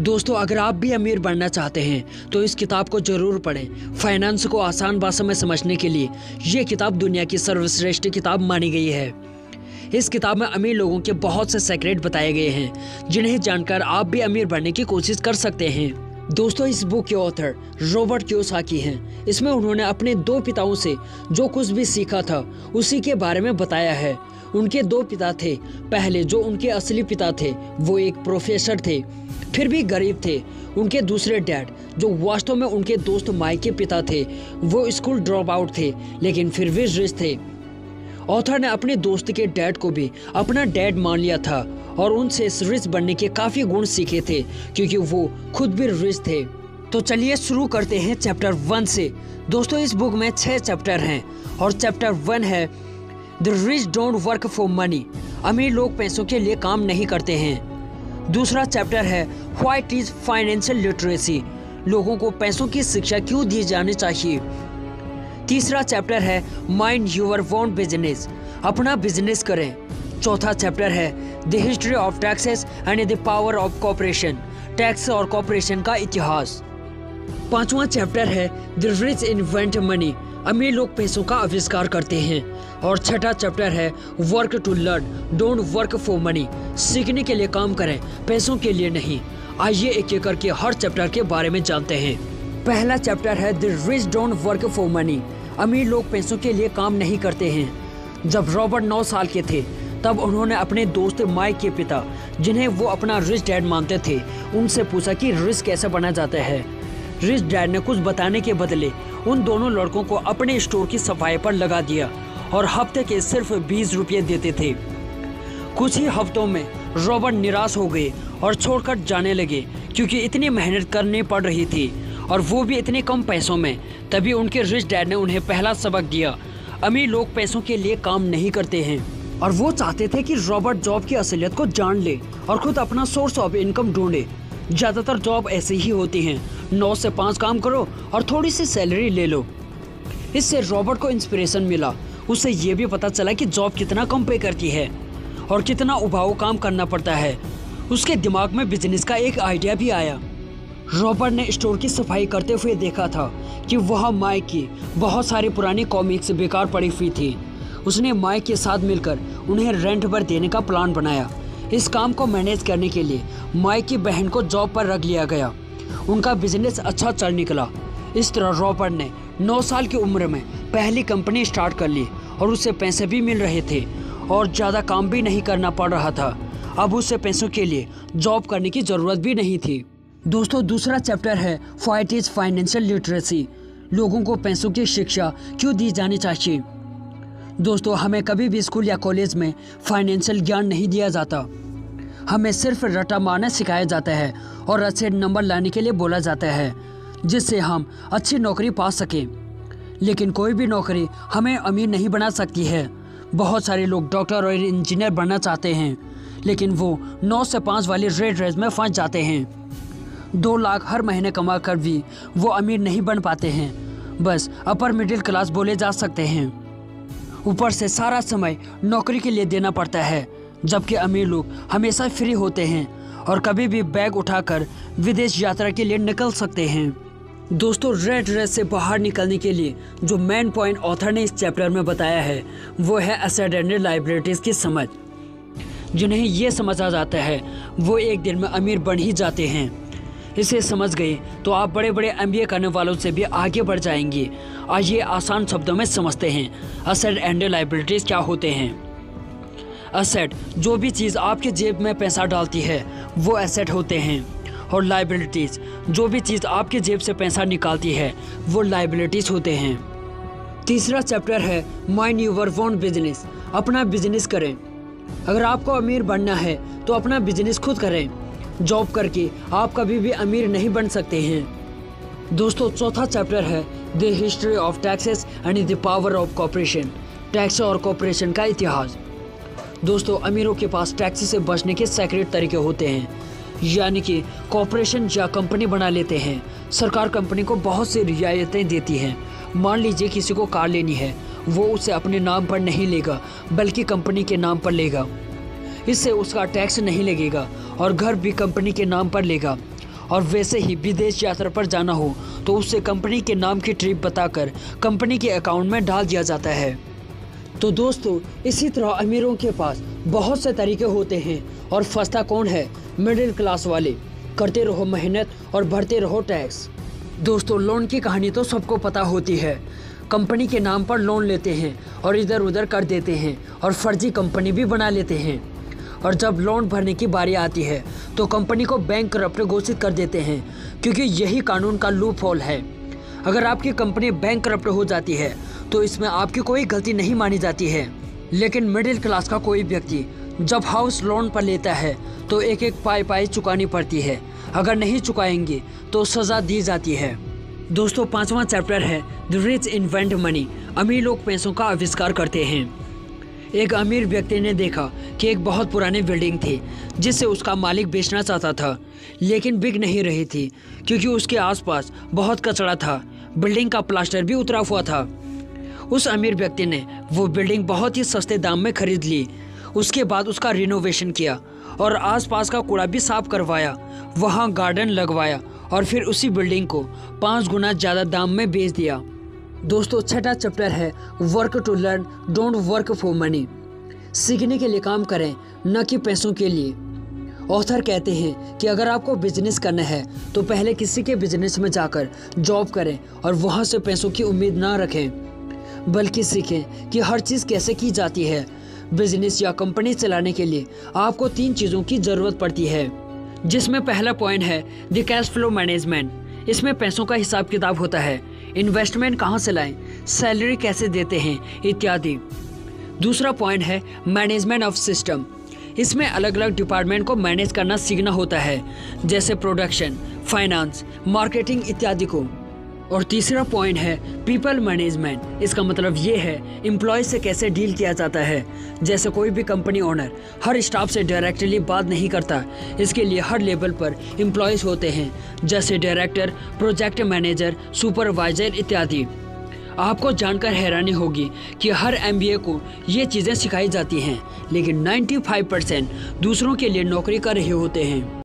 दोस्तों, अगर आप भी अमीर बनना चाहते हैं तो इस किताब को जरूर पढ़ें। फाइनेंस को आसान भाषा में समझने के लिए ये किताब दुनिया की सर्वश्रेष्ठ किताब मानी गई है। इस किताब में अमीर लोगों के बहुत से सीक्रेट बताए गए हैं जिन्हें जानकर आप भी अमीर बनने की कोशिश कर सकते हैं। दोस्तों, इस बुक के ऑथर रॉबर्ट कियोसाकी हैं। इसमें उन्होंने अपने 2 पिताओं से जो कुछ भी सीखा था उसी के बारे में बताया है। उनके 2 पिता थे। पहले जो उनके असली पिता थे वो एक प्रोफेसर थे, फिर भी गरीब थे। उनके दूसरे डैड जो वास्तव में उनके दोस्त माइक के पिता थे, वो स्कूल ड्रॉप आउट थे लेकिन फिर भी रिच थे। ऑथर ने अपने दोस्त के डैड को भी अपना डैड मान लिया था और उनसे रिच बनने के काफ़ी गुण सीखे थे क्योंकि वो खुद भी रिच थे। तो चलिए शुरू करते हैं चैप्टर 1 से। दोस्तों, इस बुक में 6 चैप्टर हैं और चैप्टर 1 है the rich don't work for money. अमीर लोग पैसों के लिए काम नहीं करते हैं। दूसरा चैप्टर है व्हाट इज फाइनेंशियल लिटरेसी। लोगों को पैसों की शिक्षा क्यों दी जानी चाहिए। तीसरा चैप्टर है माइंड योर ओन बिजनेस। अपना बिजनेस करें। चौथा चैप्टर है the history of taxes and the power of corporation. Tax और कॉर्पोरेशन का इतिहास। पांचवा चैप्टर है द रिच इन्वेंट मनी। अमीर लोग पैसों का आविष्कार करते हैं। और छठा चैप्टर है work to learn don't work for money. सीखने के लिए काम करें, पैसों के लिए नहीं। आइए एक एक करके हर चैप्टर के बारे में जानते हैं। पहला चैप्टर है the rich don't work for money. अमीर लोग पैसों के लिए काम नहीं करते हैं। जब रॉबर्ट 9 साल के थे तब उन्होंने अपने दोस्त माइक के पिता, जिन्हें वो अपना रिच डैड मानते थे, उनसे पूछा कि रिच कैसे बना जाता है। रिच डैड ने कुछ बताने के बदले उन दोनों लड़कों को अपने स्टोर की सफाई पर लगा दिया और हफ्ते के सिर्फ 20 रुपये देते थे। कुछ ही हफ्तों में रॉबर्ट निराश हो गए और छोड़कर जाने लगे क्योंकि इतनी मेहनत करनी पड़ रही थी और वो भी इतने कम पैसों में। तभी उनके रिच डैड ने उन्हें पहला सबक दिया। अमीर लोग पैसों के लिए काम नहीं करते हैं और वो चाहते थे कि रॉबर्ट जॉब की असलियत को जान ले और खुद अपना सोर्स ऑफ इनकम ढूंढे। ज़्यादातर जॉब ऐसी ही होती हैं, 9 से 5 काम करो और थोड़ी सी सैलरी ले लो। इससे रॉबर्ट को इंस्पिरेशन मिला। उसे ये भी पता चला कि जॉब कितना कम पे करती है और कितना उबाऊ काम करना पड़ता है। उसके दिमाग में बिजनेस का एक आइडिया भी आया। रॉबर्ट ने स्टोर की सफाई करते हुए देखा था कि वहाँ माइक की बहुत सारी पुरानी कॉमिक्स बेकार पड़ी हुई थी। उसने माइक के साथ मिलकर उन्हें रेंट पर देने का प्लान बनाया। इस काम को मैनेज करने के लिए माइक की बहन को जॉब पर रख लिया गया। उनका बिजनेस अच्छा चल निकला। इस तरह रॉबर्ट ने 9 साल की उम्र में पहली कंपनी स्टार्ट कर ली और उसे पैसे भी मिल रहे थे और ज़्यादा काम भी नहीं करना पड़ रहा था। अब उसे पैसों के लिए जॉब करने की ज़रूरत भी नहीं थी। दोस्तों, दूसरा चैप्टर है व्हाट इज फाइनेंशियल लिटरेसी। लोगों को पैसों की शिक्षा क्यों दी जानी चाहिए। दोस्तों, हमें कभी भी स्कूल या कॉलेज में फाइनेंशियल ज्ञान नहीं दिया जाता। हमें सिर्फ रट्टा मारना सिखाया जाता है और अच्छे नंबर लाने के लिए बोला जाता है जिससे हम अच्छी नौकरी पा सकें। लेकिन कोई भी नौकरी हमें अमीर नहीं बना सकती है। बहुत सारे लोग डॉक्टर और इंजीनियर बनना चाहते हैं लेकिन वो 9 से 5 वाली रेट रेस में फंस जाते हैं। 2 लाख हर महीने कमा कर भी वो अमीर नहीं बन पाते हैं, बस अपर मिडिल क्लास बोले जा सकते हैं। ऊपर से सारा समय नौकरी के लिए देना पड़ता है, जबकि अमीर लोग हमेशा फ्री होते हैं और कभी भी बैग उठाकर विदेश यात्रा के लिए निकल सकते हैं। दोस्तों, रेड रेस से बाहर निकलने के लिए जो मेन पॉइंट ऑथर ने इस चैप्टर में बताया है वो है एसेट एंड लायबिलिटीज की समझ। जिन्हें ये समझ आ जाता है वो एक दिन में अमीर बन ही जाते हैं। इसे समझ गए तो आप बड़े बड़े MBA करने वालों से भी आगे बढ़ जाएंगे। आइए आसान शब्दों में समझते हैं एसेट एंड लायबिलिटीज क्या होते हैं। एसेट जो भी चीज़ आपके जेब में पैसा डालती है वो एसेट होते हैं और लायबिलिटीज़ जो भी चीज़ आपके जेब से पैसा निकालती है वो लायबिलिटीज़ होते हैं। तीसरा चैप्टर है माइंड योर ओन बिजनेस। अपना बिजनेस करें। अगर आपको अमीर बनना है तो अपना बिजनेस खुद करें। जॉब करके आप कभी भी अमीर नहीं बन सकते हैं। दोस्तों, चौथा चैप्टर है the history of taxes and the power of corporation. Tax और कॉर्पोरेशन का इतिहास। दोस्तों, अमीरों के पास टैक्स से बचने के सीक्रेट तरीके होते हैं, यानी कि कॉर्पोरेशन या कंपनी बना लेते हैं। सरकार कंपनी को बहुत सी रियायतें देती हैं। मान लीजिए किसी को कार लेनी है, वो उसे अपने नाम पर नहीं लेगा बल्कि कंपनी के नाम पर लेगा। इससे उसका टैक्स नहीं लगेगा और घर भी कंपनी के नाम पर लेगा और वैसे ही विदेश यात्रा पर जाना हो तो उससे कंपनी के नाम की ट्रिप बताकर कंपनी के अकाउंट में डाल दिया जाता है। तो दोस्तों, इसी तरह अमीरों के पास बहुत से तरीके होते हैं और फंसता कौन है? मिडिल क्लास वाले। करते रहो मेहनत और भरते रहो टैक्स। दोस्तों, लोन की कहानी तो सबको पता होती है। कंपनी के नाम पर लोन लेते हैं और इधर उधर कर देते हैं और फर्जी कंपनी भी बना लेते हैं। और जब लोन भरने की बारी आती है तो कंपनी को बैंकरप्ट घोषित कर देते हैं, क्योंकि यही कानून का लूप होल है। अगर आपकी कंपनी बैंकरप्ट हो जाती है तो इसमें आपकी कोई गलती नहीं मानी जाती है। लेकिन मिडिल क्लास का कोई व्यक्ति जब हाउस लोन पर लेता है तो एक एक पाई चुकानी पड़ती है। अगर नहीं चुकाएंगे तो सज़ा दी जाती है। दोस्तों, 5वां चैप्टर है द रिच इन्वेंट मनी। अमीर लोग पैसों का आविष्कार करते हैं। एक अमीर व्यक्ति ने देखा कि एक बहुत पुरानी बिल्डिंग थी जिसे उसका मालिक बेचना चाहता था, लेकिन बिक नहीं रही थी क्योंकि उसके आसपास बहुत कचरा था। बिल्डिंग का प्लास्टर भी उतरा हुआ था। उस अमीर व्यक्ति ने वो बिल्डिंग बहुत ही सस्ते दाम में खरीद ली। उसके बाद उसका रिनोवेशन किया और आसपास का कूड़ा भी साफ करवाया, वहाँ गार्डन लगवाया और फिर उसी बिल्डिंग को 5 गुना ज़्यादा दाम में बेच दिया। दोस्तों, 6वां चैप्टर है work to learn, don't work for money. सीखने के लिए काम करें, न कि पैसों के लिए। ऑथर कहते हैं कि अगर आपको बिजनेस करना है तो पहले किसी के बिजनेस में जाकर जॉब करें और वहाँ से पैसों की उम्मीद ना रखें, बल्कि सीखें कि हर चीज़ कैसे की जाती है। बिजनेस या कंपनी चलाने के लिए आपको 3 चीज़ों की ज़रूरत पड़ती है, जिसमें पहला पॉइंट है द कैश फ्लो मैनेजमेंट। इसमें पैसों का हिसाब किताब होता है, इन्वेस्टमेंट कहाँ से लाएं, सैलरी कैसे देते हैं इत्यादि। दूसरा पॉइंट है मैनेजमेंट ऑफ सिस्टम। इसमें अलग अलग डिपार्टमेंट को मैनेज करना सीखना होता है, जैसे प्रोडक्शन, फाइनेंस, मार्केटिंग इत्यादि को। और तीसरा पॉइंट है पीपल मैनेजमेंट। इसका मतलब ये है एम्प्लॉय से कैसे डील किया जाता है। जैसे कोई भी कंपनी ओनर हर स्टाफ से डायरेक्टली बात नहीं करता, इसके लिए हर लेवल पर एम्प्लॉयज़ होते हैं, जैसे डायरेक्टर, प्रोजेक्ट मैनेजर, सुपरवाइजर इत्यादि। आपको जानकर हैरानी होगी कि हर MBA को ये चीज़ें सिखाई जाती हैं, लेकिन 95% दूसरों के लिए नौकरी कर रहे होते हैं।